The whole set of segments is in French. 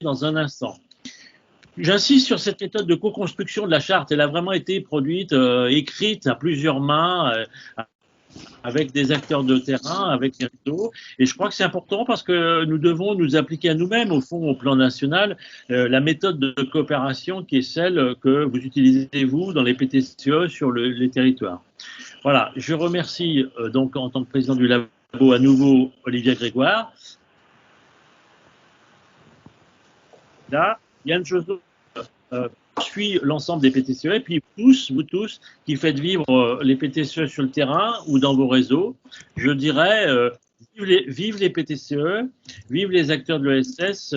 dans un instant. J'insiste sur cette méthode de co-construction de la charte. Elle a vraiment été produite, écrite à plusieurs mains, avec des acteurs de terrain, avec les réseaux. Et je crois que c'est important parce que nous devons nous appliquer à nous-mêmes, au fond, au plan national, la méthode de coopération qui est celle que vous utilisez, vous, dans les PTCE sur les territoires. Voilà, je remercie donc en tant que président du labo à nouveau Olivier Grégoire. Là, Yann Josot suit l'ensemble des PTCE et puis vous tous qui faites vivre les PTCE sur le terrain ou dans vos réseaux, je dirais vive les PTCE, vive les acteurs de l'ESS,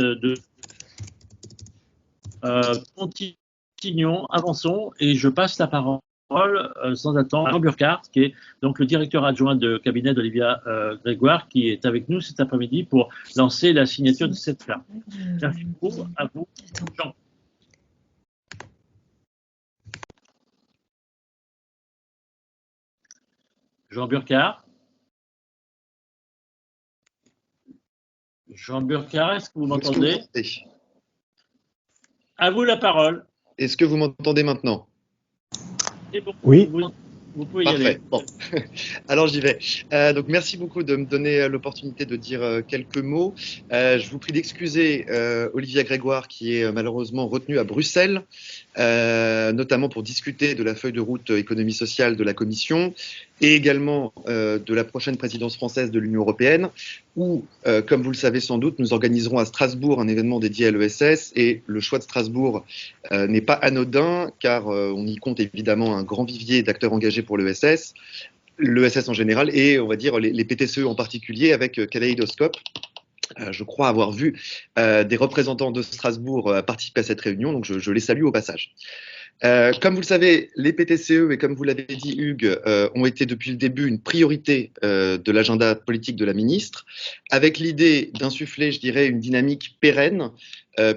continuons, avançons et je passe la parole sans attendre à Jean Burkhardt, qui est donc le directeur adjoint de cabinet d'Olivia Grégoire, qui est avec nous cet après-midi pour lancer la signature de cette charte. Merci beaucoup, à vous, Jean. Jean Burkhardt. Jean Burkhardt, est-ce que vous m'entendez? À vous la parole. Est-ce que vous m'entendez maintenant? Bon, oui. Vous pouvez y Parfait. aller. Bon. Alors j'y vais. Donc merci beaucoup de me donner l'opportunité de dire quelques mots. Je vous prie d'excuser Olivia Grégoire qui est malheureusement retenue à Bruxelles, notamment pour discuter de la feuille de route économie sociale de la Commission et également de la prochaine présidence française de l'Union européenne où, comme vous le savez sans doute, nous organiserons à Strasbourg un événement dédié à l'ESS et le choix de Strasbourg n'est pas anodin car on y compte évidemment un grand vivier d'acteurs engagés pour l'ESS en général et on va dire les PTCE en particulier avec Kaleidoscope. Je crois avoir vu des représentants de Strasbourg participer à cette réunion, donc je les salue au passage. Comme vous le savez, les PTCE, et comme vous l'avez dit Hugues, ont été depuis le début une priorité de l'agenda politique de la ministre, avec l'idée d'insuffler, je dirais, une dynamique pérenne,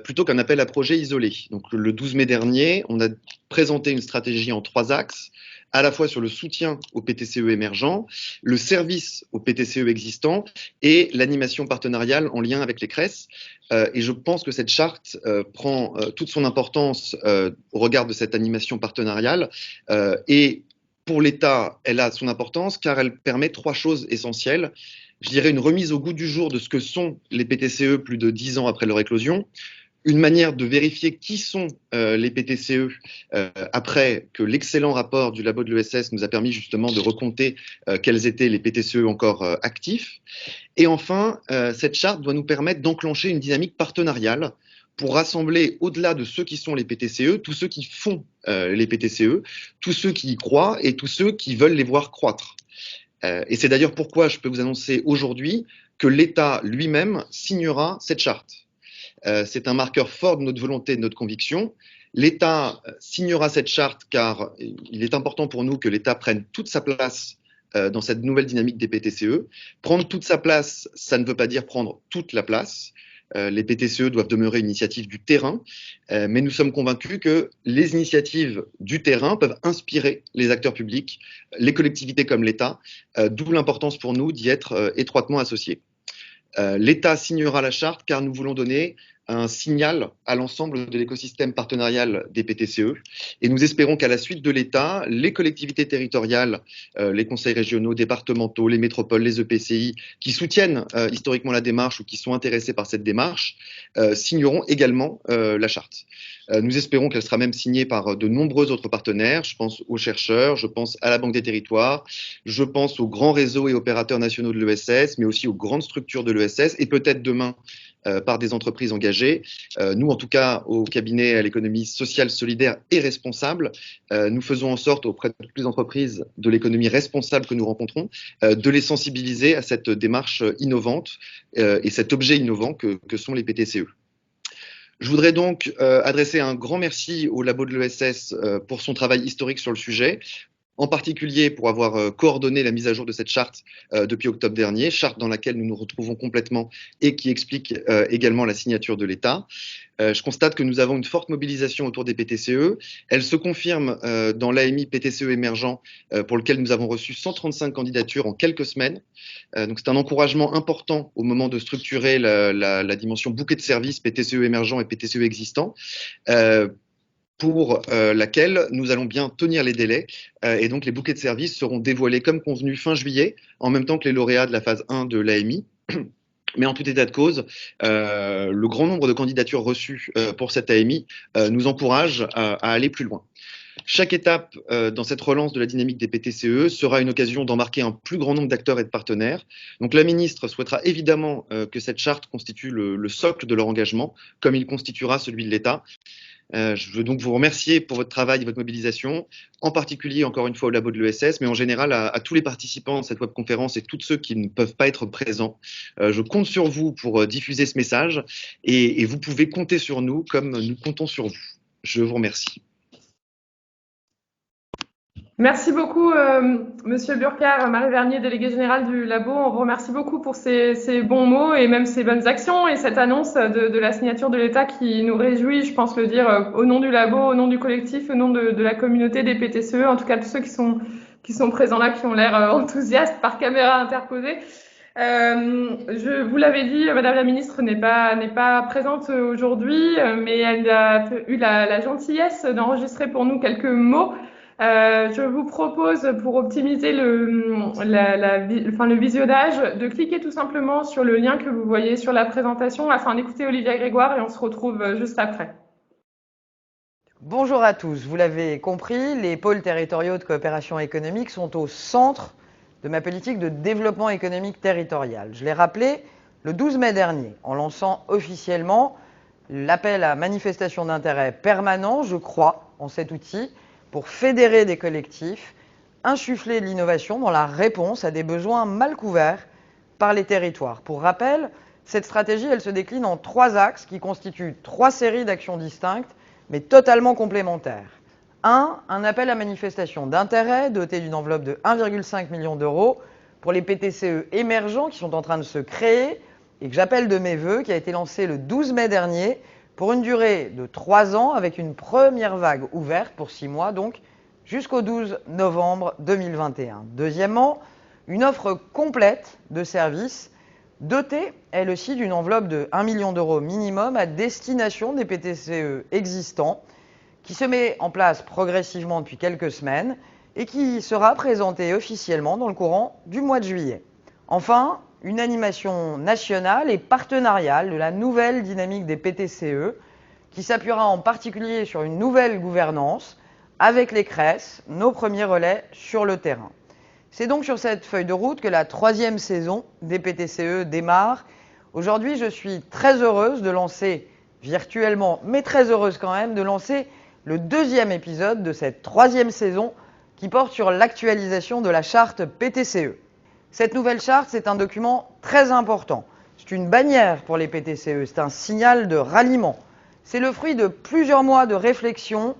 plutôt qu'un appel à projet isolé. Donc le 12 mai dernier, on a présenté une stratégie en 3 axes, à la fois sur le soutien aux PTCE émergents, le service aux PTCE existants et l'animation partenariale en lien avec les CRES. Et je pense que cette charte prend toute son importance au regard de cette animation partenariale. Et pour l'État, elle a son importance car elle permet 3 choses essentielles. Je dirais une remise au goût du jour de ce que sont les PTCE plus de 10 ans après leur éclosion, une manière de vérifier qui sont les PTCE après que l'excellent rapport du labo de l'ESS nous a permis justement de recompter quels étaient les PTCE encore actifs. Et enfin, cette charte doit nous permettre d'enclencher une dynamique partenariale pour rassembler au-delà de ceux qui sont les PTCE, tous ceux qui font les PTCE, tous ceux qui y croient et tous ceux qui veulent les voir croître. Et c'est d'ailleurs pourquoi je peux vous annoncer aujourd'hui que l'État lui-même signera cette charte. C'est un marqueur fort de notre volonté, de notre conviction. L'État signera cette charte car il est important pour nous que l'État prenne toute sa place dans cette nouvelle dynamique des PTCE. Prendre toute sa place, ça ne veut pas dire prendre toute la place. Les PTCE doivent demeurer une initiative du terrain, mais nous sommes convaincus que les initiatives du terrain peuvent inspirer les acteurs publics, les collectivités comme l'État, d'où l'importance pour nous d'y être étroitement associés. L'État signera la charte car nous voulons donner un signal à l'ensemble de l'écosystème partenarial des PTCE et nous espérons qu'à la suite de l'État, les collectivités territoriales, les conseils régionaux, départementaux, les métropoles, les EPCI qui soutiennent historiquement la démarche ou qui sont intéressés par cette démarche signeront également la charte. Nous espérons qu'elle sera même signée par de nombreux autres partenaires. Je pense aux chercheurs, je pense à la Banque des territoires, je pense aux grands réseaux et opérateurs nationaux de l'ESS, mais aussi aux grandes structures de l'ESS et peut-être demain par des entreprises engagées. Nous, en tout cas, au cabinet à l'économie sociale, solidaire et responsable, nous faisons en sorte auprès de toutes les entreprises de l'économie responsable que nous rencontrons, de les sensibiliser à cette démarche innovante et cet objet innovant que sont les PTCE. Je voudrais donc adresser un grand merci au labo de l'ESS pour son travail historique sur le sujet, en particulier pour avoir coordonné la mise à jour de cette charte depuis octobre dernier, charte dans laquelle nous nous retrouvons complètement et qui explique également la signature de l'État. Je constate que nous avons une forte mobilisation autour des PTCE. Elle se confirme dans l'AMI PTCE émergent pour lequel nous avons reçu 135 candidatures en quelques semaines. Donc c'est un encouragement important au moment de structurer la dimension bouquet de services PTCE émergent et PTCE existant. Pour laquelle nous allons bien tenir les délais. Et donc, les bouquets de services seront dévoilés comme convenu fin juillet, en même temps que les lauréats de la phase 1 de l'AMI. Mais en tout état de cause, le grand nombre de candidatures reçues pour cette AMI nous encourage à aller plus loin. Chaque étape dans cette relance de la dynamique des PTCE sera une occasion d'embarquer un plus grand nombre d'acteurs et de partenaires. Donc la ministre souhaitera évidemment que cette charte constitue le socle de leur engagement, comme il constituera celui de l'État. Je veux donc vous remercier pour votre travail et votre mobilisation, en particulier, encore une fois, au labo de l'ESS, mais en général à tous les participants de cette webconférence et tous ceux qui ne peuvent pas être présents. Je compte sur vous pour diffuser ce message et vous pouvez compter sur nous comme nous comptons sur vous. Je vous remercie. Merci beaucoup, Monsieur Burkhardt, Marie Vernier, délégué général du labo. On vous remercie beaucoup pour ces bons mots et même ces bonnes actions et cette annonce de la signature de l'État qui nous réjouit, je pense le dire, au nom du labo, au nom du collectif, au nom de la communauté des PTCE, en tout cas de ceux qui sont présents là, qui ont l'air enthousiastes par caméra interposée. Je vous l'avais dit, Madame la Ministre n'est pas présente aujourd'hui, mais elle a eu la gentillesse d'enregistrer pour nous quelques mots. Je vous propose, pour optimiser le visionnage, de cliquer tout simplement sur le lien que vous voyez sur la présentation afin d'écouter Olivia Grégoire et on se retrouve juste après. Bonjour à tous. Vous l'avez compris, les pôles territoriaux de coopération économique sont au centre de ma politique de développement économique territorial. Je l'ai rappelé le 12 mai dernier en lançant officiellement l'appel à manifestation d'intérêt permanent, je crois, en cet outil, pour fédérer des collectifs, insuffler de l'innovation dans la réponse à des besoins mal couverts par les territoires. Pour rappel, cette stratégie, elle se décline en 3 axes qui constituent 3 séries d'actions distinctes, mais totalement complémentaires. 1. Un appel à manifestation d'intérêt doté d'une enveloppe de 1,5 million d'euros pour les PTCE émergents qui sont en train de se créer et que j'appelle de mes voeux, qui a été lancé le 12 mai dernier pour une durée de 3 ans avec une première vague ouverte pour 6 mois, donc jusqu'au 12 novembre 2021. Deuxièmement, une offre complète de services dotée, elle aussi, d'une enveloppe de 1 million d'euros minimum à destination des PTCE existants qui se met en place progressivement depuis quelques semaines et qui sera présentée officiellement dans le courant du mois de juillet. Enfin, une animation nationale et partenariale de la nouvelle dynamique des PTCE qui s'appuiera en particulier sur une nouvelle gouvernance avec les CRES, nos premiers relais sur le terrain. C'est donc sur cette feuille de route que la 3e saison des PTCE démarre. Aujourd'hui, je suis très heureuse de lancer, virtuellement, mais très heureuse quand même, de lancer le 2e épisode de cette 3e saison qui porte sur l'actualisation de la charte PTCE. Cette nouvelle charte, c'est un document très important. C'est une bannière pour les PTCE, c'est un signal de ralliement. C'est le fruit de plusieurs mois de réflexion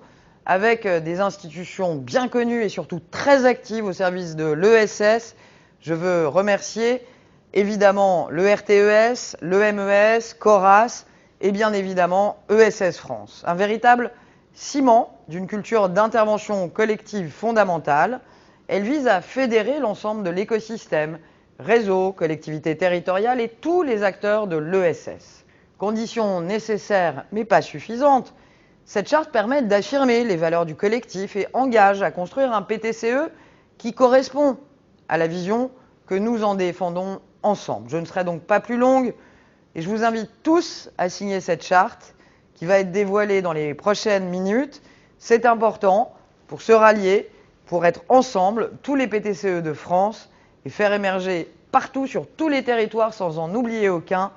avec des institutions bien connues et surtout très actives au service de l'ESS. Je veux remercier évidemment le RTES, le MES, Coras et bien évidemment ESS France. Un véritable ciment d'une culture d'intervention collective fondamentale. Elle vise à fédérer l'ensemble de l'écosystème, réseau, collectivités territoriales et tous les acteurs de l'ESS. Condition nécessaire mais pas suffisante, cette charte permet d'affirmer les valeurs du collectif et engage à construire un PTCE qui correspond à la vision que nous en défendons ensemble. Je ne serai donc pas plus longue et je vous invite tous à signer cette charte qui va être dévoilée dans les prochaines minutes. C'est important pour se rallier, pour être ensemble, tous les PTCE de France, et faire émerger partout, sur tous les territoires, sans en oublier aucun,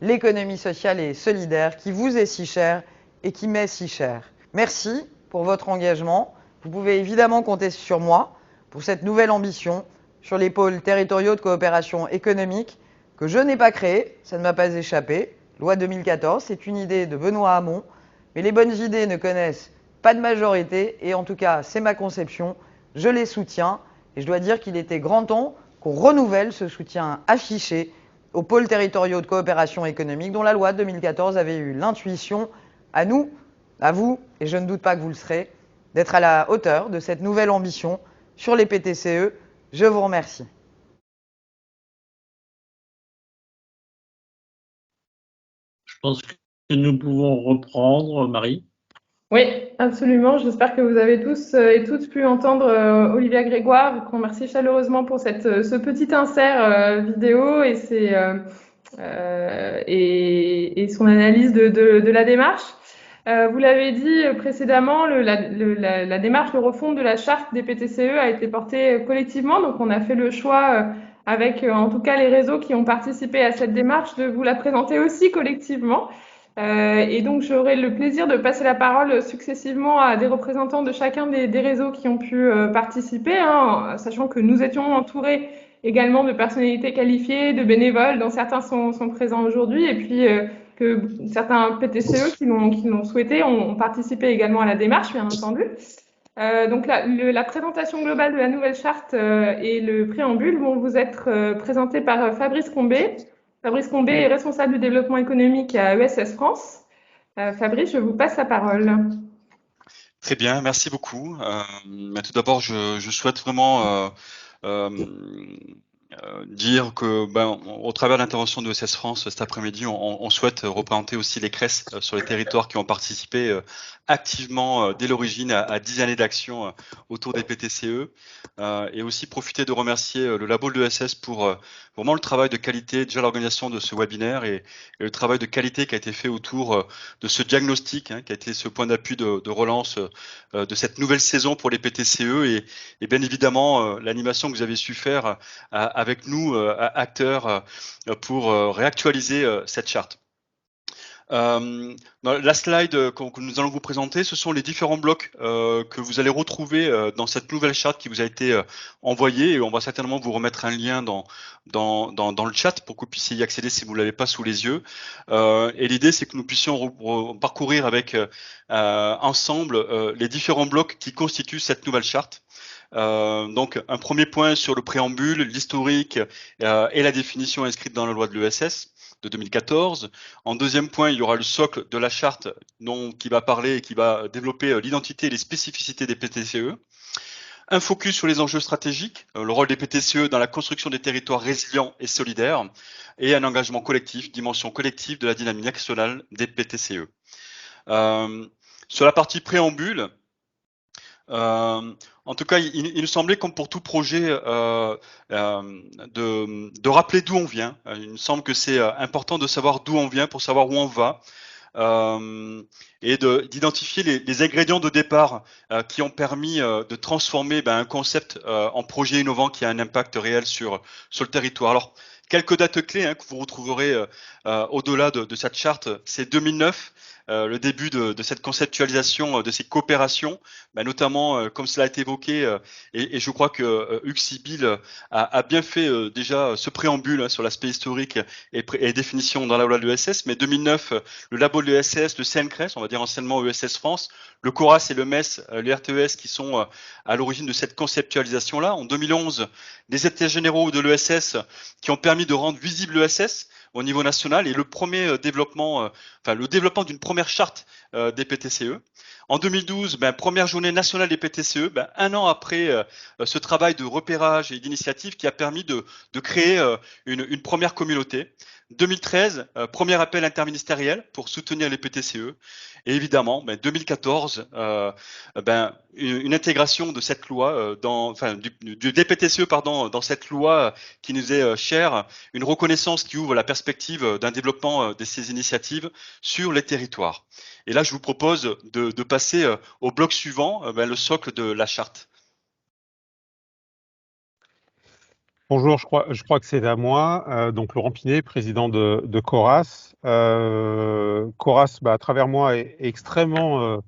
l'économie sociale et solidaire qui vous est si chère et qui m'est si chère. Merci pour votre engagement. Vous pouvez évidemment compter sur moi pour cette nouvelle ambition sur les pôles territoriaux de coopération économique que je n'ai pas créé, ça ne m'a pas échappé. Loi 2014, c'est une idée de Benoît Hamon, mais les bonnes idées ne connaissent pas de majorité et en tout cas, c'est ma conception. je les soutiens et je dois dire qu'il était grand temps qu'on renouvelle ce soutien affiché aux pôles territoriaux de coopération économique dont la loi de 2014 avait eu l'intuition, à nous, à vous, et je ne doute pas que vous le serez, d'être à la hauteur de cette nouvelle ambition sur les PTCE. Je vous remercie. Je pense que nous pouvons reprendre, Marie. Oui, absolument. J'espère que vous avez tous et toutes pu entendre Olivia Grégoire, qu'on remercie chaleureusement pour ce petit insert vidéo et son analyse de la démarche. Vous l'avez dit précédemment, la démarche de refonte de la charte des PTCE a été portée collectivement, donc on a fait le choix avec en tout cas les réseaux qui ont participé à cette démarche de vous la présenter aussi collectivement. Et donc, j'aurai le plaisir de passer la parole successivement à des représentants de chacun des réseaux qui ont pu participer, hein, sachant que nous étions entourés également de personnalités qualifiées, de bénévoles, dont certains sont présents aujourd'hui, et puis que certains PTCE qui l'ont souhaité ont participé également à la démarche, bien entendu. Donc, la présentation globale de la nouvelle charte et le préambule vont vous être présentés par Fabrice Combet. Fabrice Combet est responsable du développement économique à ESS France. Fabrice, je vous passe la parole. Très bien, merci beaucoup. Tout d'abord, je souhaite vraiment dire que, au travers de l'intervention de ESS France cet après-midi, on souhaite représenter aussi les CRES sur les territoires qui ont participé activement dès l'origine à 10 années d'action autour des PTCE, et aussi profiter de remercier le labo de l'ESS pour vraiment le travail de qualité, déjà l'organisation de ce webinaire et le travail de qualité qui a été fait autour de ce diagnostic, qui a été ce point d'appui de relance de cette nouvelle saison pour les PTCE et bien évidemment l'animation que vous avez su faire avec nous, acteurs, pour réactualiser cette charte. La slide que nous allons vous présenter, ce sont les différents blocs que vous allez retrouver dans cette nouvelle charte qui vous a été envoyée, et on va certainement vous remettre un lien dans le chat pour que vous puissiez y accéder si vous ne l'avez pas sous les yeux. Et l'idée, c'est que nous puissions parcourir avec ensemble les différents blocs qui constituent cette nouvelle charte. Donc un premier point sur le préambule, l'historique et la définition inscrite dans la loi de l'ESS de 2014. En deuxième point, il y aura le socle de la charte qui va parler et qui va développer l'identité et les spécificités des PTCE. Un focus sur les enjeux stratégiques, le rôle des PTCE dans la construction des territoires résilients et solidaires, et un engagement collectif, dimension collective de la dynamique nationale des PTCE. Sur la partie préambule, en tout cas, il nous semblait, comme pour tout projet, de rappeler d'où on vient. Il me semble que c'est important de savoir d'où on vient pour savoir où on va, et d'identifier les ingrédients de départ qui ont permis de transformer un concept en projet innovant qui a un impact réel sur le territoire. Alors, quelques dates clés que vous retrouverez au-delà de cette charte, c'est 2009. Le début de cette conceptualisation de ces coopérations, notamment comme cela a été évoqué, et je crois que Hugues Sibyl a bien fait déjà ce préambule sur l'aspect historique et définition dans la loi de l'ESS, mais 2009, le labo de l'ESS, le CNCRES, on va dire anciennement ESS France, le CORAS et le MES, les RTES qui sont à l'origine de cette conceptualisation-là. En 2011, les états généraux de l'ESS qui ont permis de rendre visible l'ESS au niveau national et le développement d'une première charte des PTCE. En 2012, première journée nationale des PTCE, un an après ce travail de repérage et d'initiative qui a permis de créer une première communauté. 2013, premier appel interministériel pour soutenir les PTCE. Et évidemment, 2014, une intégration de cette loi, des PTCE dans cette loi qui nous est chère, une reconnaissance qui ouvre la perspective d'un développement de ces initiatives sur les territoires. Et là, je vous propose de passer au bloc suivant, le socle de la charte. Bonjour, je crois que c'est à moi. Donc Laurent Pinet, président de CORAS. CORAS, à travers moi, est extrêmement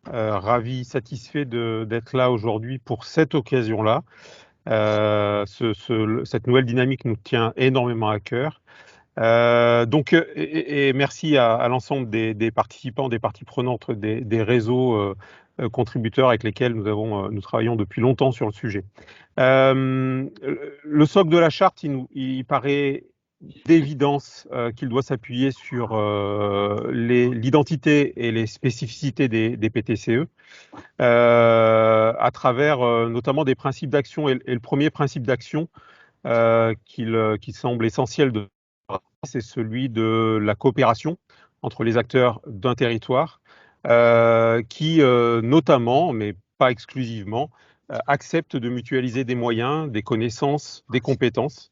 ravi, satisfait d'être là aujourd'hui pour cette occasion-là. Cette nouvelle dynamique nous tient énormément à cœur. Et merci à l'ensemble des participants, des parties prenantes, des réseaux contributeurs avec lesquels nous travaillons depuis longtemps sur le sujet. Le socle de la charte, il paraît d'évidence qu'il doit s'appuyer sur l'identité et les spécificités des PTCE à travers notamment des principes d'action. Et le premier principe d'action qui semble essentiel, c'est celui de la coopération entre les acteurs d'un territoire qui notamment, mais pas exclusivement, acceptent de mutualiser des moyens, des connaissances, des compétences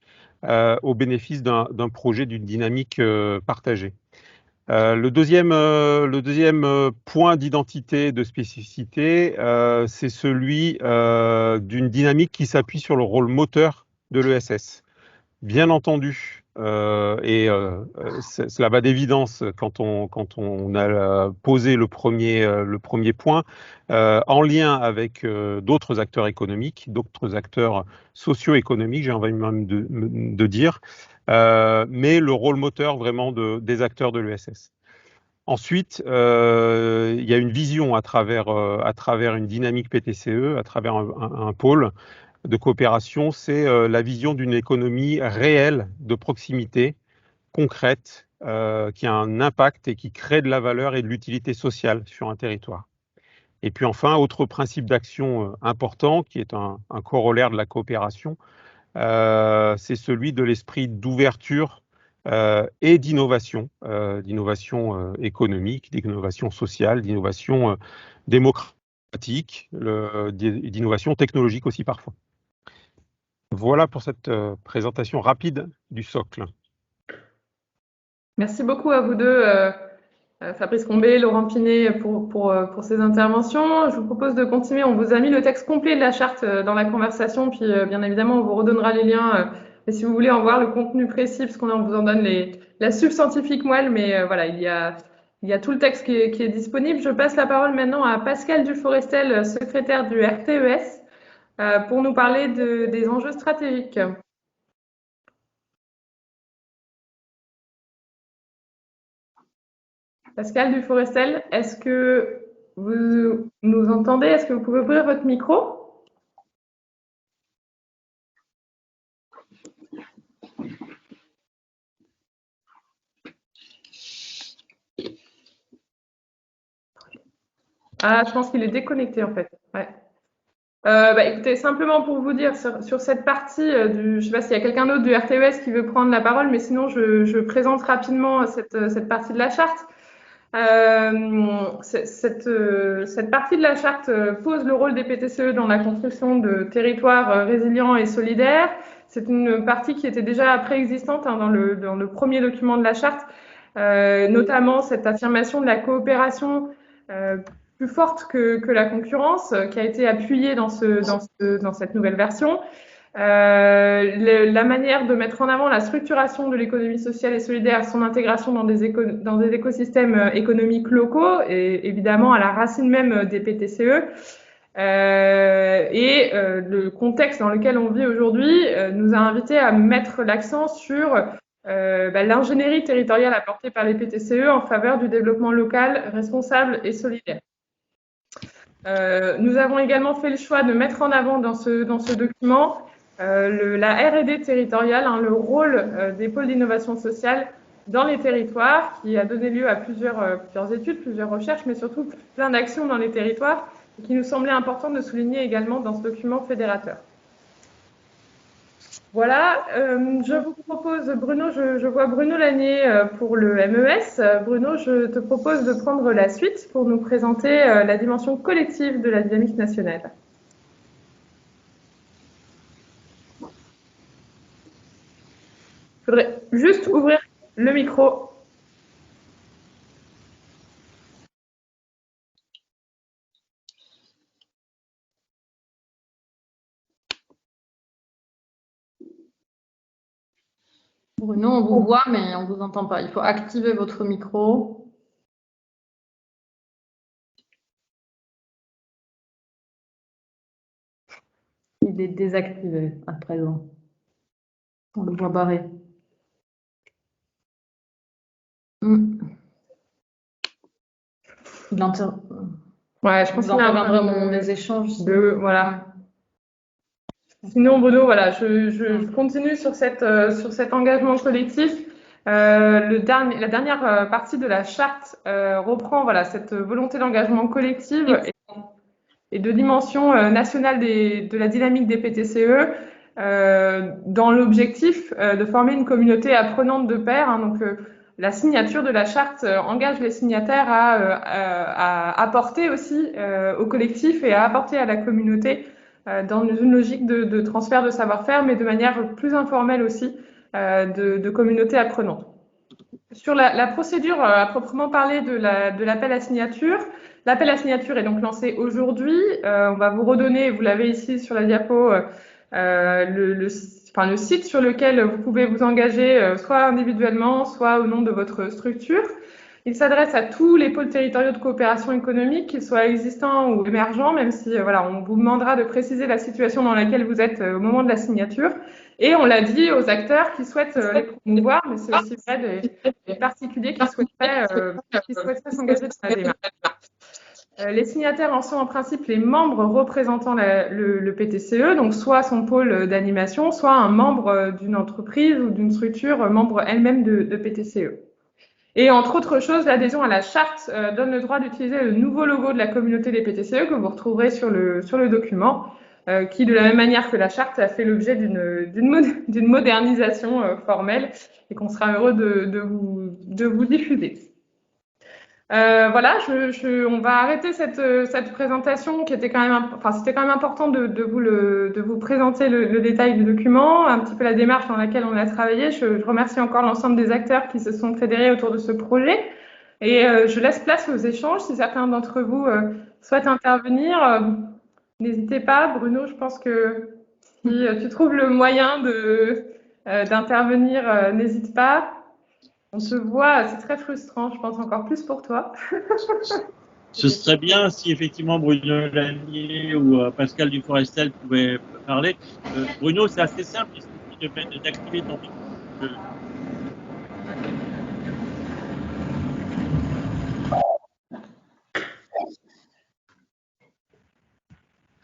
au bénéfice d'un projet, d'une dynamique partagée. Le deuxième point d'identité, de spécificité, c'est celui d'une dynamique qui s'appuie sur le rôle moteur de l'ESS. Bien entendu, cela va d'évidence quand on a posé le premier point, en lien avec d'autres acteurs économiques, d'autres acteurs socio-économiques, j'ai envie même de dire, mais le rôle moteur vraiment des acteurs de l'ESS. Ensuite, il y a une vision à travers une dynamique PTCE, à travers un pôle de coopération, c'est la vision d'une économie réelle de proximité, concrète, qui a un impact et qui crée de la valeur et de l'utilité sociale sur un territoire. Et puis enfin, autre principe d'action important, qui est un corollaire de la coopération, c'est celui de l'esprit d'ouverture et d'innovation économique, d'innovation sociale, d'innovation démocratique, d'innovation technologique aussi parfois. Voilà pour cette présentation rapide du socle. Merci beaucoup à vous deux, Fabrice Combet, Laurent Pinet, pour ces interventions. Je vous propose de continuer. On vous a mis le texte complet de la charte dans la conversation, puis bien évidemment, on vous redonnera les liens. Et si vous voulez en voir le contenu précis, parce qu'on vous en donne la subscientifique moelle, mais voilà, il y a tout le texte qui est disponible. Je passe la parole maintenant à Pascal Duforestel, secrétaire du RTES, pour nous parler des enjeux stratégiques. Pascal Duforestel, est-ce que vous nous entendez? Est-ce que vous pouvez ouvrir votre micro? Ah, je pense qu'il est déconnecté en fait. Ouais. Écoutez, simplement pour vous dire sur cette partie je ne sais pas s'il y a quelqu'un d'autre du RTES qui veut prendre la parole, mais sinon je présente rapidement cette partie de la charte. Cette partie de la charte pose le rôle des PTCE dans la construction de territoires résilients et solidaires. C'est une partie qui était déjà préexistante dans le premier document de la charte, notamment cette affirmation de la coopération plus forte que la concurrence, qui a été appuyée dans cette nouvelle version. La manière de mettre en avant la structuration de l'économie sociale et solidaire, son intégration dans des écosystèmes économiques locaux, et évidemment à la racine même des PTCE. Le contexte dans lequel on vit aujourd'hui nous a invités à mettre l'accent sur l'ingénierie territoriale apportée par les PTCE en faveur du développement local, responsable et solidaire. Nous avons également fait le choix de mettre en avant dans ce document la R&D territoriale, le rôle des pôles d'innovation sociale dans les territoires, qui a donné lieu à plusieurs études, plusieurs recherches, mais surtout plein d'actions dans les territoires, et qui nous semblait important de souligner également dans ce document fédérateur. Voilà, je vous propose, Bruno, je vois Bruno Lanier pour le MES. Bruno, je te propose de prendre la suite pour nous présenter la dimension collective de la dynamique nationale. Il faudrait juste ouvrir le micro. Bruno, on vous voit, mais on ne vous entend pas. Il faut activer votre micro. Il est désactivé à présent. On le voit barré. Ouais, je pense qu'il y a vraiment des échanges. Voilà. Sinon, Bruno, voilà, je continue sur cet engagement collectif. La dernière partie de la charte reprend voilà, cette volonté d'engagement collectif et de dimension nationale de la dynamique des PTCE dans l'objectif de former une communauté apprenante de pairs. Hein, donc, la signature de la charte engage les signataires à apporter aussi au collectif et à apporter à la communauté dans une logique de transfert de savoir-faire, mais de manière plus informelle aussi, de communauté apprenante. Sur la procédure à proprement parler de l'appel à signature, l'appel à signature est donc lancé aujourd'hui. On va vous redonner, vous l'avez ici sur la diapo, le site sur lequel vous pouvez vous engager, soit individuellement, soit au nom de votre structure. Il s'adresse à tous les pôles territoriaux de coopération économique, qu'ils soient existants ou émergents, même si voilà, on vous demandera de préciser la situation dans laquelle vous êtes au moment de la signature. Et on l'a dit aux acteurs qui souhaitent les promouvoir, mais c'est aussi vrai des particuliers qui souhaiteraient s'engager dans la démarche. Les signataires en sont en principe les membres représentant le PTCE, donc soit son pôle d'animation, soit un membre d'une entreprise ou d'une structure membre elle-même de PTCE. Et entre autres choses, l'adhésion à la charte donne le droit d'utiliser le nouveau logo de la communauté des PTCE que vous retrouverez sur le document, qui, de la même manière que la charte, a fait l'objet d'une modernisation formelle et qu'on sera heureux de vous diffuser. Voilà, on va arrêter cette présentation qui était quand même, c'était quand même important de vous présenter le détail du document, un petit peu la démarche dans laquelle on a travaillé. Je remercie encore l'ensemble des acteurs qui se sont fédérés autour de ce projet. Et je laisse place aux échanges. Si certains d'entre vous souhaitent intervenir, n'hésitez pas. Bruno, je pense que si tu trouves le moyen d'intervenir, n'hésite pas. On se voit, c'est très frustrant, je pense encore plus pour toi. Ce serait bien si effectivement Bruno Lanier ou Pascal Duforestel pouvaient parler. Bruno, c'est assez simple, il suffit d'activer ton micro.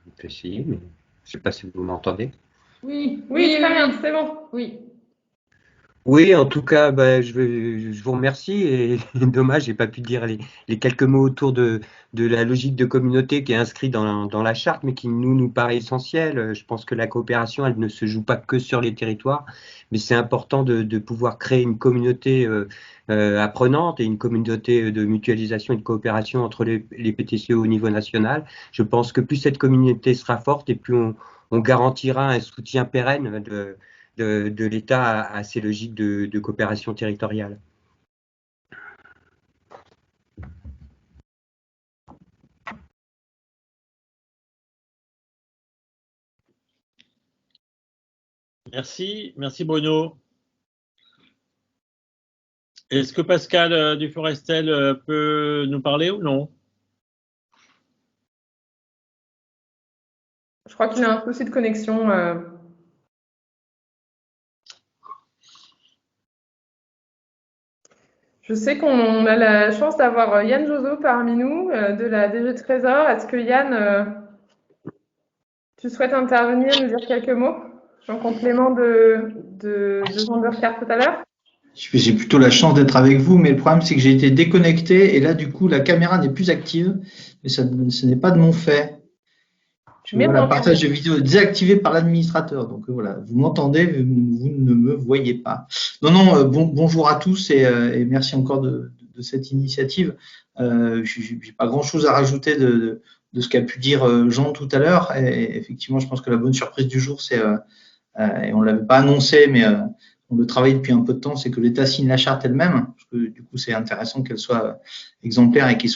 Je vais essayer, mais je ne sais pas si vous m'entendez. Oui, très bien, c'est bon. Oui. Oui, en tout cas, je vous remercie et dommage, j'ai pas pu dire les quelques mots autour de la logique de communauté qui est inscrite dans la charte, mais qui nous paraît essentielle. Je pense que la coopération, elle ne se joue pas que sur les territoires, mais c'est important de pouvoir créer une communauté apprenante et une communauté de mutualisation et de coopération entre les PTCE au niveau national. Je pense que plus cette communauté sera forte et plus on garantira un soutien pérenne de l'État à ces logiques de coopération territoriale. Merci Bruno. Est-ce que Pascal Duforestel peut nous parler ou non? Je crois qu'il a un souci de connexion. Je sais qu'on a la chance d'avoir Yann Jozo parmi nous, de la DG Trésor. Est-ce que Yann, tu souhaites intervenir, nous dire quelques mots en complément de Jean Burkhardt tout à l'heure? J'ai plutôt la chance d'être avec vous, mais le problème c'est que j'ai été déconnecté et là du coup la caméra n'est plus active, mais ce n'est pas de mon fait. Je vois le partage de vidéo désactivé par l'administrateur. Donc voilà, vous m'entendez, vous ne me voyez pas. Non, bonjour à tous et merci encore de cette initiative. J'ai pas grand-chose à rajouter de ce qu'a pu dire Jean tout à l'heure. Et effectivement, je pense que la bonne surprise du jour, c'est, et on l'avait pas annoncé, mais on le travaille depuis un peu de temps, c'est que l'État signe la charte elle-même, parce que du coup, c'est intéressant qu'elle soit exemplaire et qu'il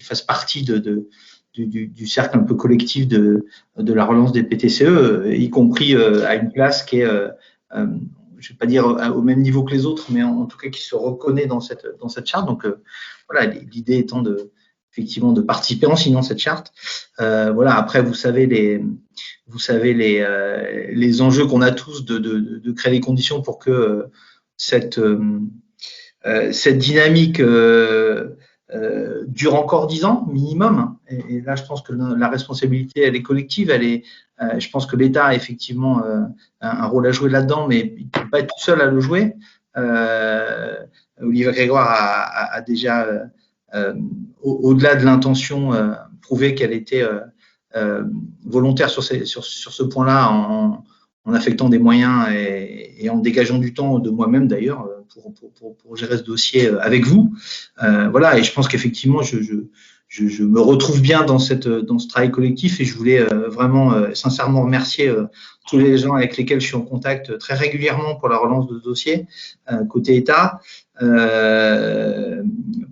fasse partie du cercle un peu collectif de la relance des PTCE, y compris à une place qui est, je ne vais pas dire au même niveau que les autres, mais en tout cas qui se reconnaît dans cette charte. Donc voilà, l'idée étant effectivement de participer en signant cette charte. Voilà, après vous savez les enjeux qu'on a tous de créer les conditions pour que cette dynamique dure encore 10 ans minimum. Et là, je pense que la responsabilité, elle est collective. Je pense que l'État a effectivement un rôle à jouer là-dedans, mais il ne peut pas être tout seul à le jouer. Olivier Grégoire a déjà, au-delà de l'intention, prouvé qu'elle était volontaire sur ce point-là en affectant des moyens et en dégageant du temps de moi-même d'ailleurs pour gérer ce dossier avec vous. Voilà, et je pense qu'effectivement, je me retrouve bien dans ce travail collectif et je voulais vraiment sincèrement remercier tous les gens avec lesquels je suis en contact très régulièrement pour la relance de ce dossier côté État.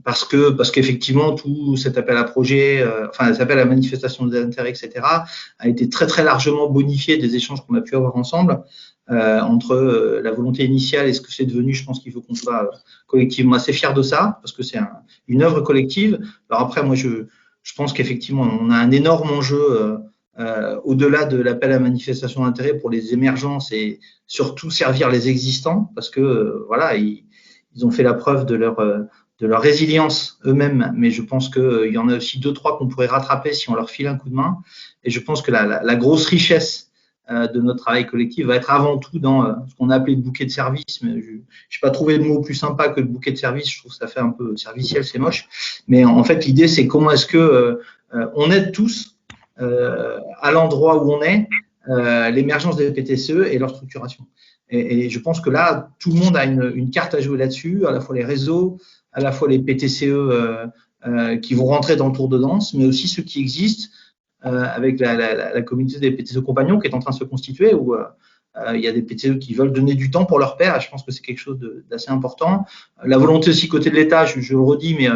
Parce qu'effectivement tout cet appel à projet, cet appel à manifestation d'intérêt, etc., a été très très largement bonifié des échanges qu'on a pu avoir ensemble entre la volonté initiale et ce que c'est devenu. Je pense qu'il faut qu'on soit collectivement assez fiers de ça, parce que c'est une œuvre collective. Alors après, moi, je pense qu'effectivement, on a un énorme enjeu au-delà de l'appel à manifestation d'intérêt pour les émergences et surtout servir les existants, parce que voilà, ils ont fait la preuve de leur résilience eux-mêmes, mais je pense qu'il y en a aussi 2-3 qu'on pourrait rattraper si on leur file un coup de main. Et je pense que la grosse richesse de notre travail collectif va être avant tout dans ce qu'on a appelé le bouquet de services. Mais je n'ai pas trouvé de mot plus sympa que le bouquet de services. Je trouve que ça fait un peu serviciel, c'est moche. Mais en fait, l'idée, c'est comment est-ce que on aide tous à l'endroit où on est l'émergence des PTCE et leur structuration. Et je pense que là, tout le monde a une carte à jouer là-dessus, à la fois les réseaux, à la fois les PTCE qui vont rentrer dans le tour de danse, mais aussi ceux qui existent avec la communauté des PTCE compagnons qui est en train de se constituer, où il y a des PTCE qui veulent donner du temps pour leur pairs, et je pense que c'est quelque chose d'assez important. La volonté aussi côté de l'État, je le redis, mais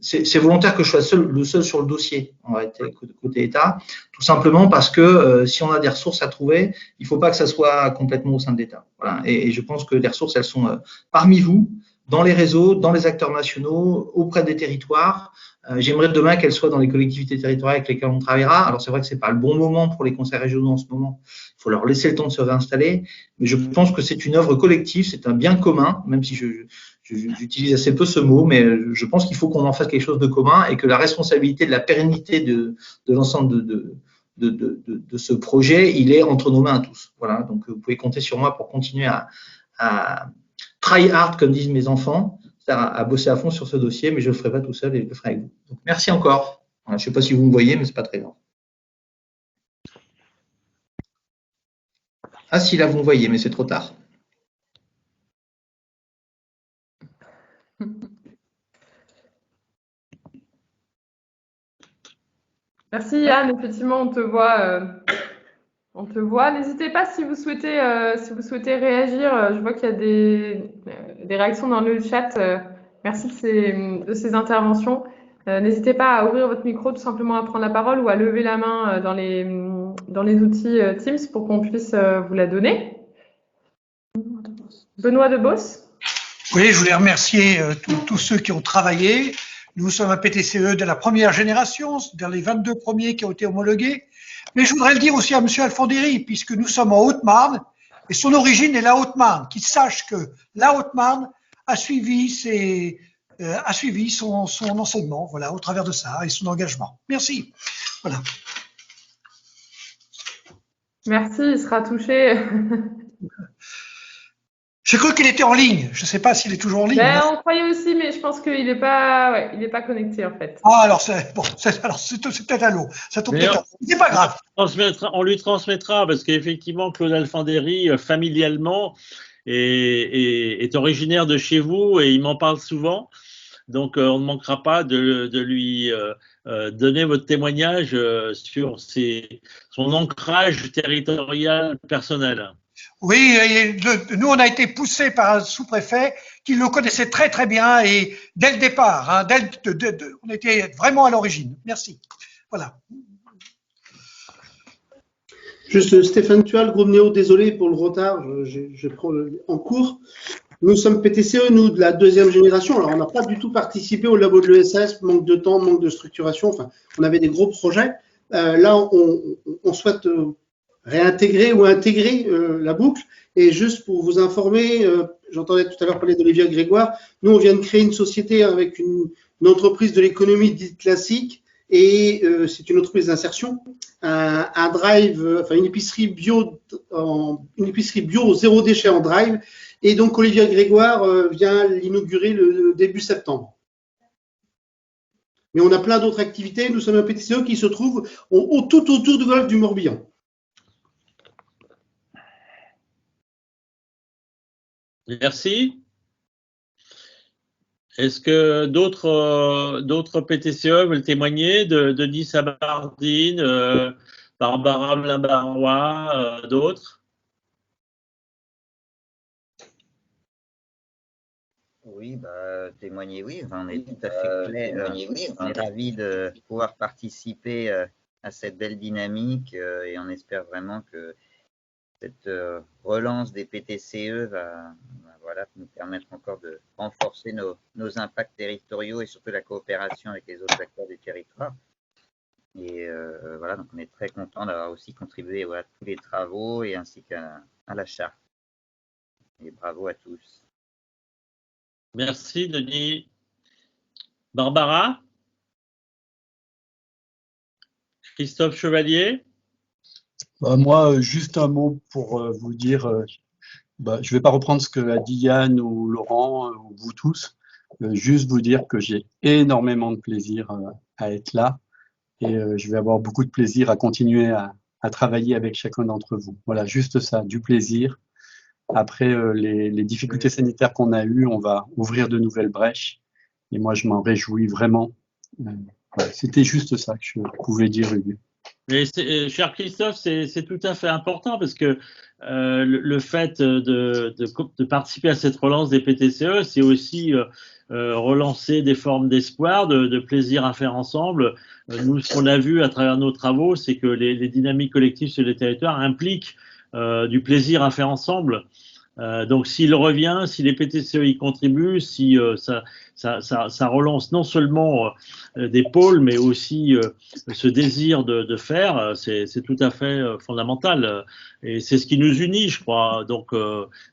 c'est volontaire que je sois le seul sur le dossier, en réalité, côté État, tout simplement parce que si on a des ressources à trouver, il ne faut pas que ça soit complètement au sein de l'État. Voilà. Et je pense que les ressources, elles sont parmi vous, dans les réseaux, dans les acteurs nationaux, auprès des territoires. J'aimerais demain qu'elles soient dans les collectivités territoriales avec lesquelles on travaillera. Alors c'est vrai que c'est pas le bon moment pour les conseils régionaux en ce moment. Il faut leur laisser le temps de se réinstaller. Mais je pense que c'est une œuvre collective, c'est un bien commun, même si j'utilise assez peu ce mot, mais je pense qu'il faut qu'on en fasse quelque chose de commun et que la responsabilité de la pérennité de l'ensemble de ce projet, il est entre nos mains à tous. Voilà. Donc vous pouvez compter sur moi pour continuer à try hard, comme disent mes enfants, à bosser à fond sur ce dossier, mais je ne le ferai pas tout seul et je le ferai avec vous. Donc, merci encore. Voilà, je ne sais pas si vous me voyez, mais ce n'est pas très grave. Ah si, là, vous me voyez, mais c'est trop tard. Merci Yann, effectivement, on te voit. On te voit. N'hésitez pas si vous souhaitez réagir. Je vois qu'il y a des réactions dans le chat. Merci de ces interventions. N'hésitez pas à ouvrir votre micro, tout simplement à prendre la parole ou à lever la main dans les outils Teams pour qu'on puisse vous la donner. Benoît Debos. Oui, je voulais remercier tous ceux qui ont travaillé. Nous sommes un PTCE de la première génération, dans les 22 premiers qui ont été homologués. Mais je voudrais le dire aussi à M. Alfandéry, puisque nous sommes en Haute-Marne, et son origine est la Haute-Marne, qu'il sache que la Haute-Marne a suivi son enseignement, voilà, au travers de ça, et son engagement. Merci. Voilà. Merci, il sera touché. J'ai cru qu'il était en ligne. Je ne sais pas s'il est toujours en ligne. Ben, on croyait aussi, mais je pense qu'il n'est pas connecté en fait. Ah, alors c'est peut-être à l'eau. C'est pas grave. On lui transmettra parce qu'effectivement, Claude Alfandéry, familialement, est originaire de chez vous et il m'en parle souvent. Donc, on ne manquera pas de lui donner votre témoignage sur son ancrage territorial personnel. Oui, nous on a été poussés par un sous-préfet qui le connaissait très très bien et dès le départ, hein, on était vraiment à l'origine. Merci. Voilà. Juste Stéphane Tual, groupe Néo, désolé pour le retard, je prends en cours. Nous sommes PTCE, nous, de la deuxième génération. Alors, on n'a pas du tout participé au labo de l'ESS, manque de temps, manque de structuration. Enfin, on avait des gros projets. Là, on souhaite réintégrer ou intégrer la boucle. Et juste pour vous informer, j'entendais tout à l'heure parler d'Olivia Grégoire. Nous, on vient de créer une société avec une entreprise de l'économie dite classique, et c'est une entreprise d'insertion, un drive, enfin une épicerie bio au zéro déchet en drive. Et donc Olivia Grégoire vient l'inaugurer le début septembre. Mais on a plein d'autres activités. Nous sommes un PTCE qui se trouve tout autour du golfe du Morbihan. Merci. Est-ce que d'autres PTCE veulent témoigner? Denis Sabardine, Barbara Mlin-Barois, d'autres? Oui, témoigner, oui, on est tout à fait clair. On est ravis de pouvoir participer à cette belle dynamique et on espère vraiment que cette relance des PTCE va nous permettre encore de renforcer nos impacts territoriaux et surtout la coopération avec les autres acteurs du territoire. Et donc on est très content d'avoir aussi contribué à tous les travaux et ainsi qu'à la charte. Et bravo à tous. Merci, Denis. Barbara? Christophe Chevalier? Moi, juste un mot pour vous dire, je ne vais pas reprendre ce que a dit Yann ou Laurent ou vous tous, juste vous dire que j'ai énormément de plaisir à être là et je vais avoir beaucoup de plaisir à continuer à travailler avec chacun d'entre vous. Voilà, juste ça, du plaisir. Après les difficultés sanitaires qu'on a eues, on va ouvrir de nouvelles brèches et moi je m'en réjouis vraiment. C'était juste ça que je pouvais dire, Hugues. Mais cher Christophe, c'est tout à fait important parce que le fait de participer à cette relance des PTCE, c'est aussi relancer des formes d'espoir, de plaisir à faire ensemble. Nous, ce qu'on a vu à travers nos travaux, c'est que les dynamiques collectives sur les territoires impliquent du plaisir à faire ensemble. Donc s'il revient, si les PTCE y contribuent, si ça relance non seulement des pôles, mais aussi ce désir de faire, c'est tout à fait fondamental. Et c'est ce qui nous unit, je crois. Donc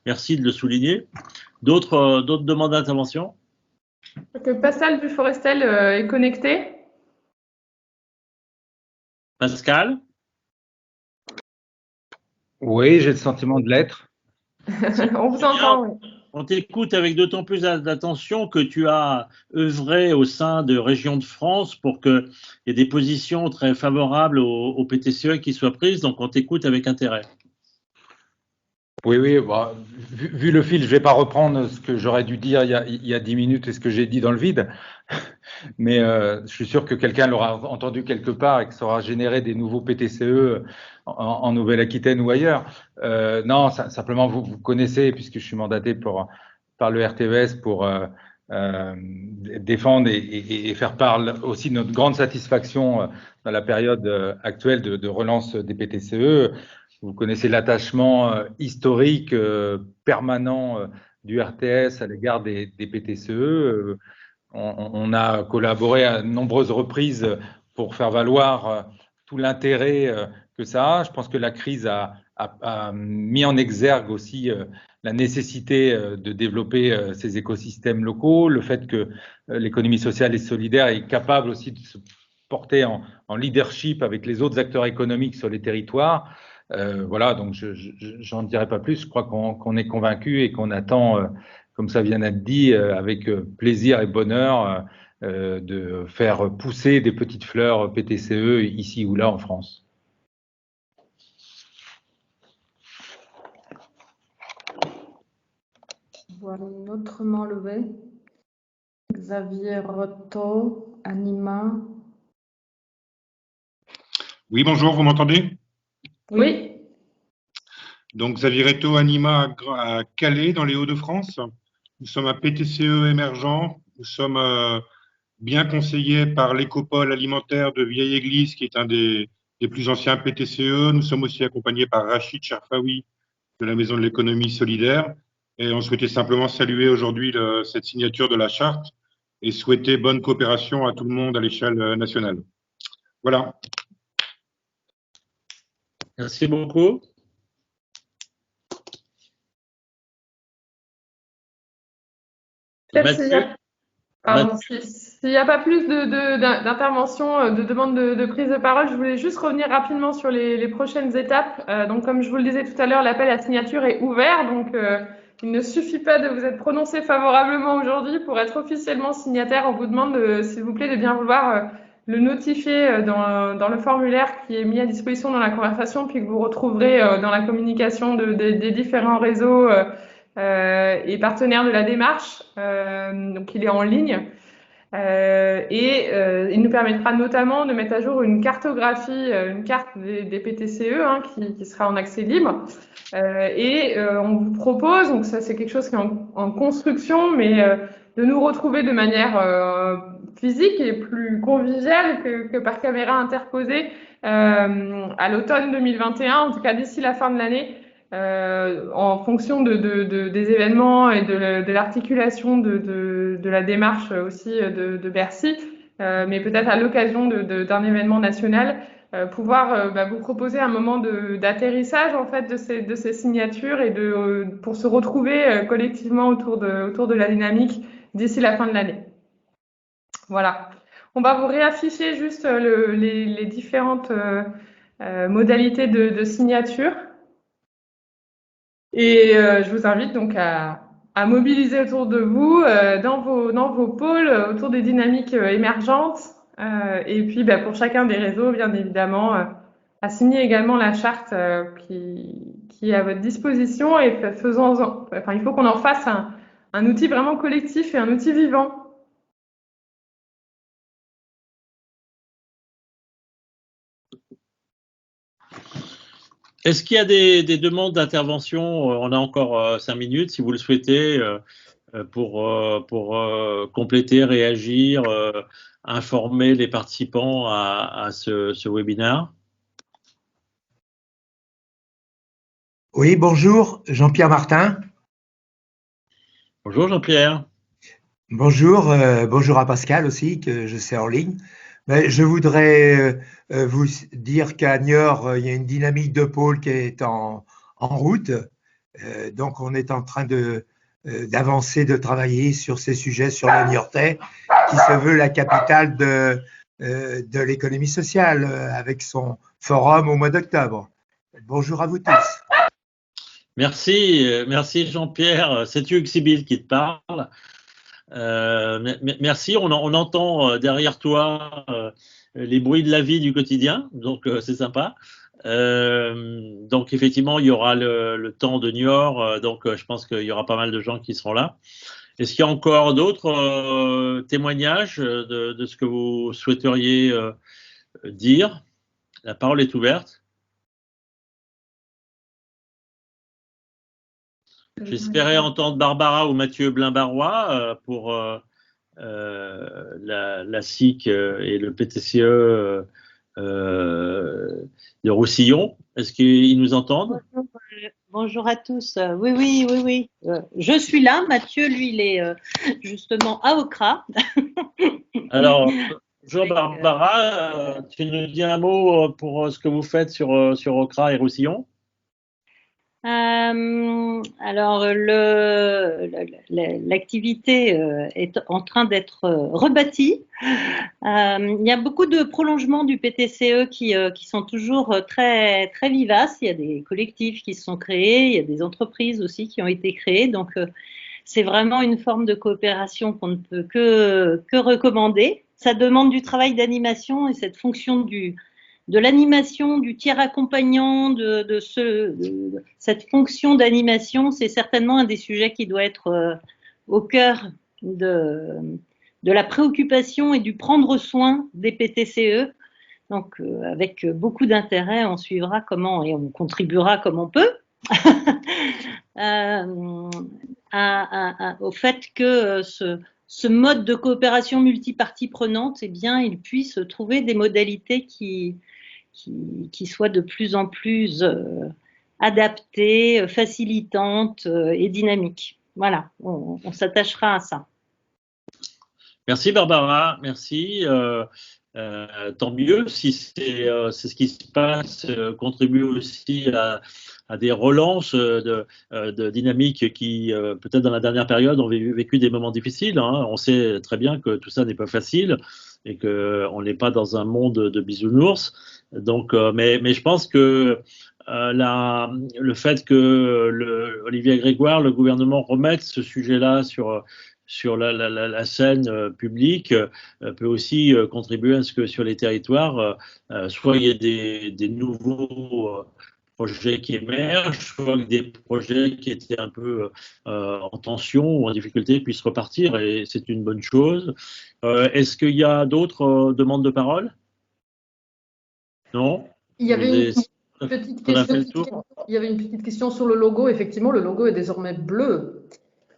merci de le souligner. D'autres demandes d'intervention? Que Pascal Duforestel est connecté. Pascal? Oui, j'ai le sentiment de l'être. On vous entend, oui. On t'écoute avec d'autant plus d'attention que tu as œuvré au sein de Régions de France pour qu'il y ait des positions très favorables au PTCE qui soient prises, donc on t'écoute avec intérêt. Oui, vu le fil, je ne vais pas reprendre ce que j'aurais dû dire il y a 10 minutes et ce que j'ai dit dans le vide, mais je suis sûr que quelqu'un l'aura entendu quelque part et que ça aura généré des nouveaux PTCE en Nouvelle-Aquitaine ou ailleurs. Non, simplement, vous connaissez, puisque je suis mandaté par le RTES pour défendre et faire part aussi de notre grande satisfaction dans la période actuelle de relance des PTCE. Vous connaissez l'attachement historique permanent du RTS à l'égard des PTCE. On a collaboré à de nombreuses reprises pour faire valoir tout l'intérêt que ça a. Je pense que la crise a mis en exergue aussi la nécessité de développer ces écosystèmes locaux, le fait que l'économie sociale et solidaire est capable aussi de se porter en leadership avec les autres acteurs économiques sur les territoires. Voilà, donc j'en dirai pas plus. Je crois qu'on est convaincu et qu'on attend, comme ça vient d'être dit, avec plaisir et bonheur, de faire pousser des petites fleurs PTCE ici ou là en France. Voilà une autre main levée. Xavier Roto, Anima. Oui, bonjour, vous m'entendez? Oui. Donc, Xavier Roto, Anima à Calais, dans les Hauts-de-France. Nous sommes un PTCE émergent. Nous sommes bien conseillés par l'écopole alimentaire de Vieille-Église, qui est un des plus anciens PTCE. Nous sommes aussi accompagnés par Rachid Charfaoui de la Maison de l'économie solidaire. Et on souhaitait simplement saluer aujourd'hui cette signature de la charte et souhaiter bonne coopération à tout le monde à l'échelle nationale. Voilà. Merci beaucoup. Peut-être s'il n'y a pas plus d'interventions, de demandes de prise de parole, je voulais juste revenir rapidement sur les prochaines étapes. Donc, comme je vous le disais tout à l'heure, l'appel à signature est ouvert. Donc, il ne suffit pas de vous être prononcé favorablement aujourd'hui. Pour être officiellement signataire, on vous demande, s'il vous plaît, de bien vouloir le notifier dans le formulaire qui est mis à disposition dans la conversation, puis que vous retrouverez dans la communication des différents réseaux et partenaire de la démarche, donc il est en ligne. Il nous permettra notamment de mettre à jour une cartographie, une carte des PTCE qui sera en accès libre. On vous propose, donc ça c'est quelque chose qui est en construction, mais de nous retrouver de manière physique et plus conviviale que par caméra interposée à l'automne 2021, en tout cas d'ici la fin de l'année. En fonction des événements et de l'articulation de la démarche aussi de Bercy, mais peut-être à l'occasion d'un événement national, pouvoir vous proposer un moment d'atterrissage en fait de ces signatures et pour se retrouver collectivement autour de la dynamique d'ici la fin de l'année. Voilà. On va vous réafficher juste les différentes modalités de signature. Et je vous invite donc à mobiliser autour de vous, dans vos pôles, autour des dynamiques émergentes. Et puis, pour chacun des réseaux, bien évidemment, à signer également la charte qui est à votre disposition. Et il faut qu'on en fasse un outil vraiment collectif et un outil vivant. Est-ce qu'il y a des demandes d'intervention? On a encore 5 minutes, si vous le souhaitez, pour compléter, réagir, informer les participants à ce webinaire. Oui, bonjour, Jean-Pierre Martin. Bonjour Jean-Pierre. Bonjour, bonjour à Pascal aussi, que je sais en ligne. Mais je voudrais vous dire qu'à Niort, il y a une dynamique de pôle qui est en route. Donc, on est en train d'avancer, de travailler sur ces sujets sur le Niortais, qui se veut la capitale de l'économie sociale, avec son forum au mois d'octobre. Bonjour à vous tous. Merci Jean-Pierre. C'est Hugues Sibyl qui te parle. Merci, on entend derrière toi les bruits de la vie du quotidien, donc c'est sympa. Donc effectivement, il y aura le temps de Niort, donc je pense qu'il y aura pas mal de gens qui seront là. Est-ce qu'il y a encore d'autres témoignages de ce que vous souhaiteriez dire? La parole est ouverte. J'espérais entendre Barbara ou Mathieu Blin-Barrois pour la SIC et le PTCE de Roussillon. Est-ce qu'ils nous entendent? Bonjour à tous. Oui. Je suis là. Mathieu, lui, il est justement à Okra. Alors, bonjour Barbara. Tu nous dis un mot pour ce que vous faites sur Okra et Roussillon? Alors, l'activité est en train d'être rebâtie. Il y a beaucoup de prolongements du PTCE qui sont toujours très, très vivaces. Il y a des collectifs qui se sont créés, il y a des entreprises aussi qui ont été créées. Donc, c'est vraiment une forme de coopération qu'on ne peut que recommander. Ça demande du travail d'animation et cette fonction de l'animation, du tiers accompagnant, cette fonction d'animation, c'est certainement un des sujets qui doit être au cœur de la préoccupation et du prendre soin des PTCE. Donc, avec beaucoup d'intérêt, on suivra comment et on contribuera comme on peut au fait que ce mode de coopération multipartie prenante, eh bien, il puisse trouver des modalités qui soient de plus en plus adaptées, facilitantes et dynamiques. Voilà, on s'attachera à ça. Merci Barbara, merci. Tant mieux si c'est ce qui se passe, contribue aussi à des relances de dynamique qui, peut-être dans la dernière période, ont vécu des moments difficiles. Hein. On sait très bien que tout ça n'est pas facile et qu'on n'est pas dans un monde de bisounours. Donc, mais je pense que le fait que Olivier Grégoire, le gouvernement, remette ce sujet-là sur la scène publique peut aussi contribuer à ce que sur les territoires, soit il y ait des nouveaux projets qui émergent, soit des projets qui étaient un peu en tension ou en difficulté puissent repartir, et c'est une bonne chose. Est-ce qu'il y a d'autres demandes de parole? Non? Il y avait une petite question. Il y avait une petite question sur le logo. Effectivement, le logo est désormais bleu.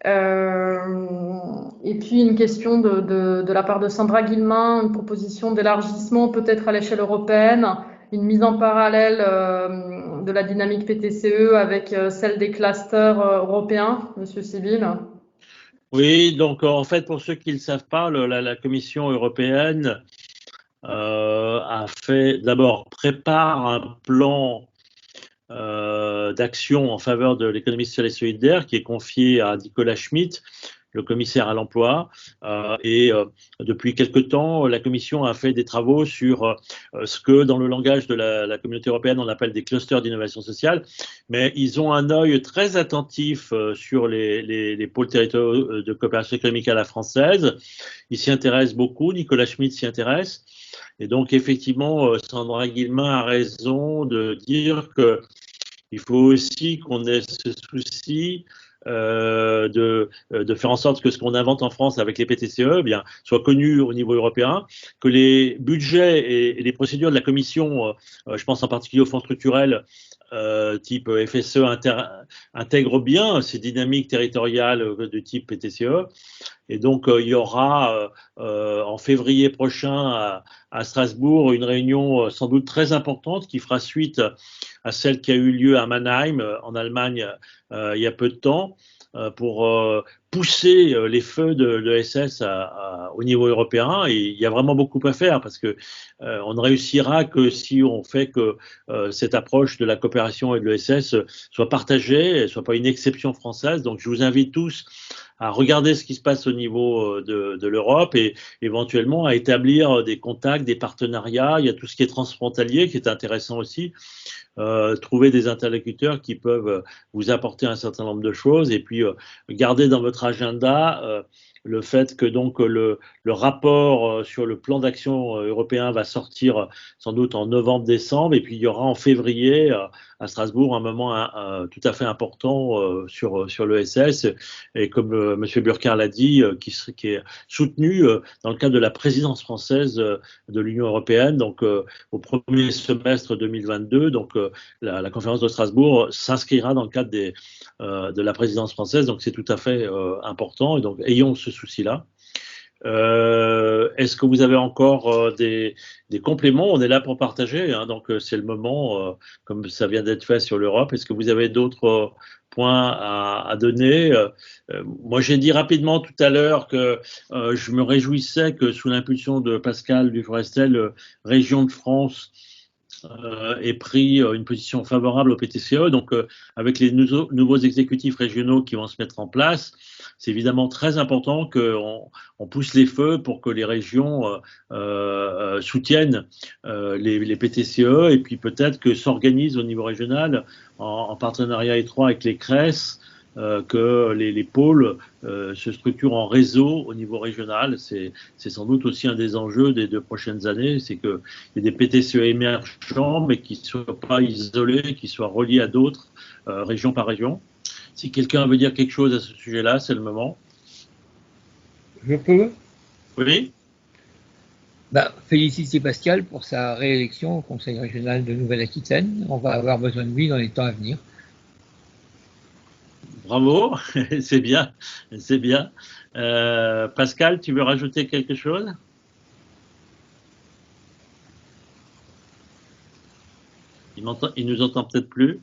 Et puis une question de la part de Sandra Guillemin, une proposition d'élargissement peut-être à l'échelle européenne, une mise en parallèle de la dynamique PTCE avec celle des clusters européens, Monsieur Sibyl. Oui, donc en fait, pour ceux qui ne le savent pas, la Commission européenne a fait, d'abord, prépare un plan d'action en faveur de l'économie sociale et solidaire qui est confié à Nicolas Schmit, le commissaire à l'emploi, et depuis quelque temps, la Commission a fait des travaux sur ce que dans le langage de la communauté européenne on appelle des clusters d'innovation sociale, mais ils ont un œil très attentif sur les pôles territoriaux de coopération économique à la française. Ils s'y intéressent beaucoup, Nicolas Schmit s'y intéresse, et donc effectivement Sandra Guillemin a raison de dire que il faut aussi qu'on ait ce souci de faire en sorte que ce qu'on invente en France avec les PTCE bien, soit connu au niveau européen, que les budgets et les procédures de la Commission, je pense en particulier aux fonds structurels type FSE, intègrent bien ces dynamiques territoriales de type PTCE. Et donc, il y aura en février prochain à Strasbourg une réunion sans doute très importante qui fera suite à celle qui a eu lieu à Mannheim, en Allemagne, il y a peu de temps, pour pousser les feux de l'ESS au niveau européen. Et il y a vraiment beaucoup à faire parce que on ne réussira que si on fait que cette approche de la coopération et de l'ESS soit partagée, et soit pas une exception française. Donc, je vous invite tous à regarder ce qui se passe au niveau de l'Europe et éventuellement à établir des contacts, des partenariats. Il y a tout ce qui est transfrontalier qui est intéressant aussi. Trouver des interlocuteurs qui peuvent vous apporter un certain nombre de choses et puis garder dans votre agenda le fait que donc le rapport sur le plan d'action européen va sortir sans doute en novembre-décembre et puis il y aura en février à Strasbourg un moment tout à fait important sur l'ESS et comme Monsieur Burkhardt l'a dit, qui est soutenu dans le cadre de la présidence française de l'Union européenne, donc au premier semestre 2022. Donc la conférence de Strasbourg s'inscrira dans le cadre de la présidence française, donc c'est tout à fait important. Et donc ayons ce souci-là. Est-ce que vous avez encore des compléments? On est là pour partager, hein, donc c'est le moment, comme ça vient d'être fait sur l'Europe. Est-ce que vous avez d'autres points à donner? Moi, j'ai dit rapidement tout à l'heure que je me réjouissais que sous l'impulsion de Pascal Duforestel, Région de France ait pris une position favorable au PTCE. Donc, avec les nouveaux exécutifs régionaux qui vont se mettre en place, c'est évidemment très important qu'on pousse les feux pour que les régions soutiennent les PTCE et puis peut-être que s'organisent au niveau régional en partenariat étroit avec les CRES, que les pôles se structurent en réseau au niveau régional. C'est sans doute aussi un des enjeux des 2 prochaines années, c'est qu'il y ait des PTCE émergents, mais qui ne soient pas isolés, qui soient reliés à d'autres, région par région. Si quelqu'un veut dire quelque chose à ce sujet-là, c'est le moment. Je peux? Oui. Féliciter Pascal pour sa réélection au Conseil régional de Nouvelle-Aquitaine. On va avoir besoin de lui dans les temps à venir. Bravo, c'est bien, c'est bien. Pascal, tu veux rajouter quelque chose? Il nous entend peut-être plus.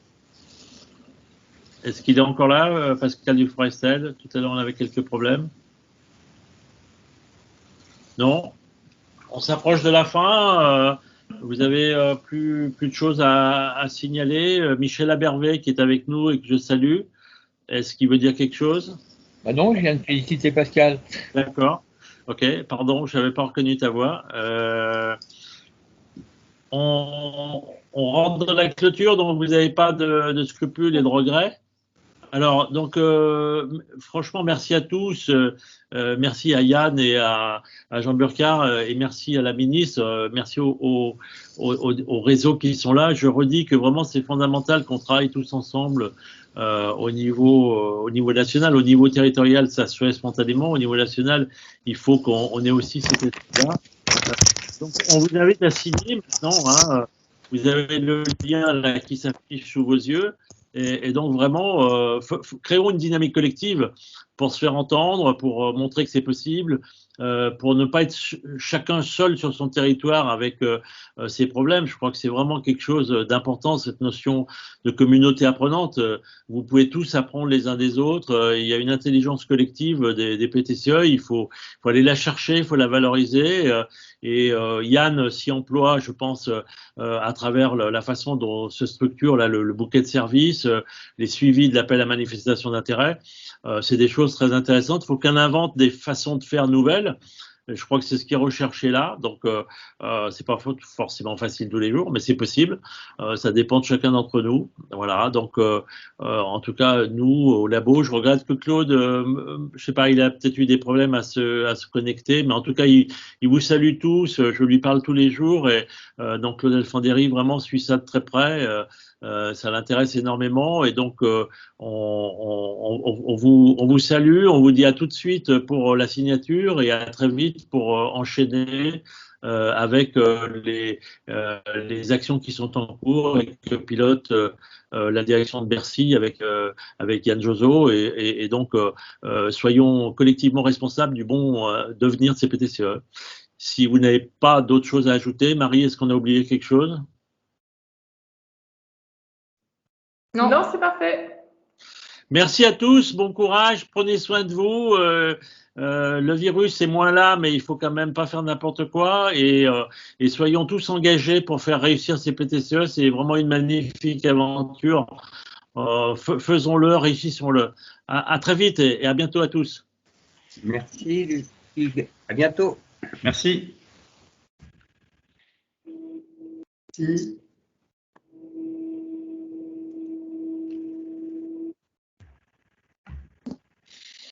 Est-ce qu'il est encore là, Pascal Duforestel? Tout à l'heure, on avait quelques problèmes. Non? On s'approche de la fin. Vous avez plus de choses à signaler. Michel Abervet qui est avec nous et que je salue. Est-ce qu'il veut dire quelque chose? Bah non, je viens de féliciter Pascal. D'accord. Ok, pardon, je n'avais pas reconnu ta voix. On rentre dans la clôture, donc vous n'avez pas de scrupules et de regrets. Alors, donc, franchement, merci à tous. Merci à Yann et à Jean Burkhardt et merci à la ministre. Merci aux réseaux qui sont là. Je redis que vraiment, c'est fondamental qu'on travaille tous ensemble au niveau national. Au niveau territorial, ça se fait spontanément. Au niveau national, il faut qu'on ait aussi cet état-là. Donc, on vous invite à signer maintenant. Hein. Vous avez le lien là qui s'affiche sous vos yeux. Et donc vraiment, créons une dynamique collective pour se faire entendre, pour montrer que c'est possible, pour ne pas être chacun seul sur son territoire avec ses problèmes. Je crois que c'est vraiment quelque chose d'important, cette notion de communauté apprenante. Vous pouvez tous apprendre les uns des autres. Il y a une intelligence collective des PTCE. Il faut aller la chercher, il faut la valoriser. Et Yann s'y emploie, je pense, à travers la façon dont se structure là, le bouquet de services, les suivis de l'appel à manifestation d'intérêt. C'est des choses très intéressantes. Il faut qu'on invente des façons de faire nouvelles. Je crois que c'est ce qui est recherché là. Donc, c'est pas forcément facile tous les jours, mais c'est possible. Ça dépend de chacun d'entre nous. Voilà. Donc, en tout cas, nous, au labo, je regrette que Claude, je sais pas, il a peut-être eu des problèmes à se connecter, mais en tout cas, il vous salue tous. Je lui parle tous les jours et donc Claude Alfandéry vraiment suit ça de très près. Ça l'intéresse énormément et donc on vous salue, on vous dit à tout de suite pour la signature et à très vite pour enchaîner avec les actions qui sont en cours et que pilote la direction de Bercy avec Yann Jozo et donc soyons collectivement responsables du bon devenir de ces PTCE. Si vous n'avez pas d'autres choses à ajouter, Marie, est-ce qu'on a oublié quelque chose? Non, c'est parfait. Merci à tous, bon courage, prenez soin de vous. Le virus est moins là, mais il faut quand même pas faire n'importe quoi et soyons tous engagés pour faire réussir ces PTCE. C'est vraiment une magnifique aventure. Faisons-le, réussissons-le. À très vite et à bientôt à tous. Merci, Luc. À bientôt. Merci. Merci.